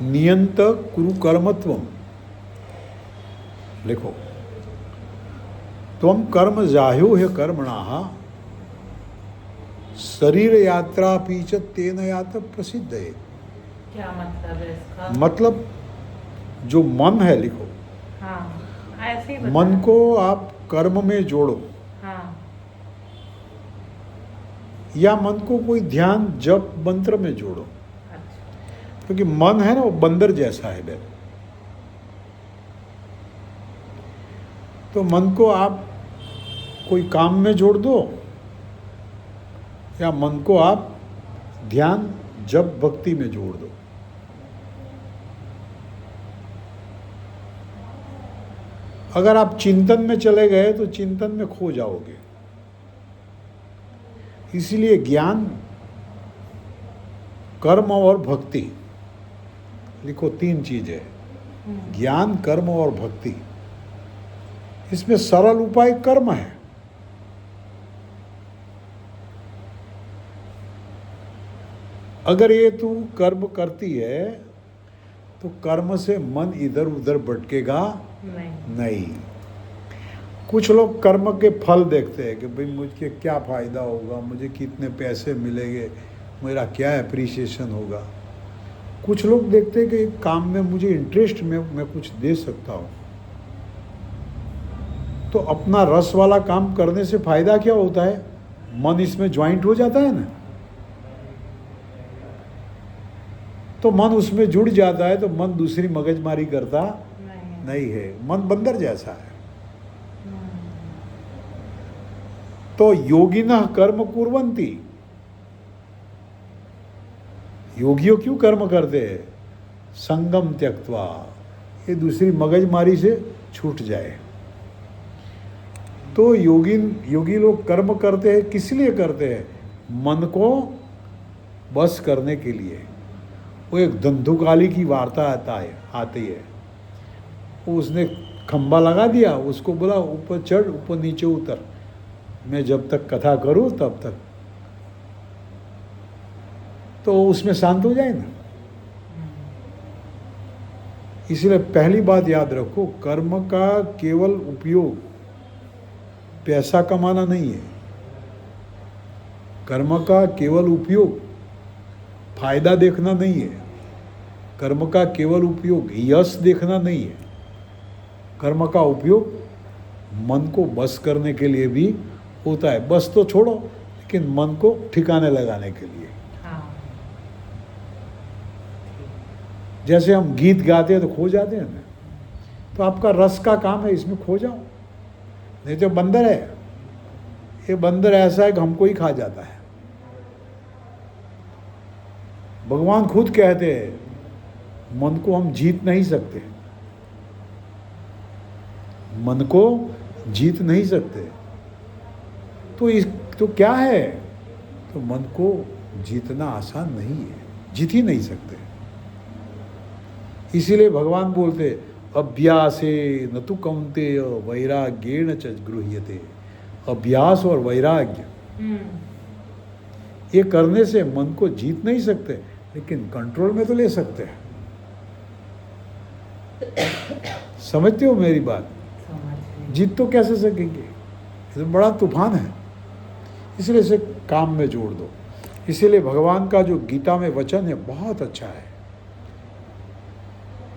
नियंत कुरु कर्मत्वम, लिखो, त्वम कर्म जाह्यो है कर्मणाः शरीर यात्रा पीच तेन यात प्रसिद्ध है। क्या मतलब है इसका? मतलब जो मन है, लिखो, हाँ, ऐसे ही बता मन रहा को आप कर्म में जोड़ो, हूँ। हाँ, या मन को कोई ध्यान जप मंत्र में जोड़ो, अच्छा, क्योंकि मन है ना वो बंदर जैसा है बहन। तो मन को आप कोई काम में जोड़ दो, या मन को आप ध्यान जप भक्ति में जोड़ दो। अगर आप चिंतन में चले गए तो चिंतन में खो जाओगे। इसलिए ज्ञान, कर्म और भक्ति, लिखो, 3 चीजें, ज्ञान, कर्म और भक्ति। इसमें सरल उपाय कर्म है। अगर ये तू कर्म करती है तो कर्म से मन इधर उधर भटकेगा नहीं। कुछ लोग कर्म के फल देखते हैं कि भाई मुझे क्या फ़ायदा होगा, मुझे कितने पैसे मिलेंगे, मेरा क्या एप्रिसिएशन होगा। कुछ लोग देखते हैं कि काम में मुझे इंटरेस्ट में मैं कुछ दे सकता हूँ। तो अपना रस वाला काम करने से फ़ायदा क्या होता है? मन इसमें ज्वाइंट हो जाता है ना, तो मन उसमें जुड़ जाता है, तो मन दूसरी मगजमारी करता नहीं है। मन बंदर जैसा है। तो योगिनः कर्म कुर्वन्ति, योगियों क्यों कर्म करते हैं? संगम त्यक्त्वा, ये दूसरी मगजमारी से छूट जाए। तो योगी लोग कर्म करते हैं, किस लिए करते हैं? मन को बस करने के लिए। वो एक धंधुकाली की वार्ता आती है। उसने खंबा लगा दिया, उसको बोला ऊपर चढ़ ऊपर नीचे उतर, मैं जब तक कथा करूं तब तक, तो उसमें शांत हो जाए ना। इसलिए पहली बात याद रखो, कर्म का केवल उपयोग पैसा कमाना नहीं है। कर्म का केवल उपयोग फायदा देखना नहीं है। कर्म का केवल उपयोग यश देखना नहीं है। कर्म का उपयोग मन को बस करने के लिए भी होता है। बस तो छोड़ो, लेकिन मन को ठिकाने लगाने के लिए। हाँ, जैसे हम गीत गाते हैं तो खो जाते हैं ना, तो आपका रस का काम है, इसमें खो जाओ। नहीं तो बंदर है, ये बंदर ऐसा है कि हमको ही खा जाता है। भगवान खुद कहते हैं, मन को हम जीत नहीं सकते, मन को जीत नहीं सकते। तो क्या है? तो मन को जीतना आसान नहीं है, जीत ही नहीं सकते। इसीलिए भगवान बोलते, अभ्यासे न तु कौन्तेय वैराग्येण च गृह्यते। अभ्यास और वैराग्य, ये करने से मन को जीत नहीं सकते, लेकिन कंट्रोल में तो ले सकते हैं। समझते हो मेरी बात? जीत तो कैसे सकेंगे? ये तो बड़ा तूफान है। इसलिए इसे काम में जोड़ दो। इसीलिए भगवान का जो गीता में वचन है बहुत अच्छा है।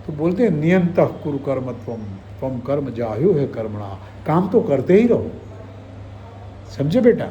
तो बोलते हैं, नियंतः कुरु कर्मत्वम त्वम कर्म जाह्यो है कर्मणा। काम तो करते ही रहो, समझे बेटा?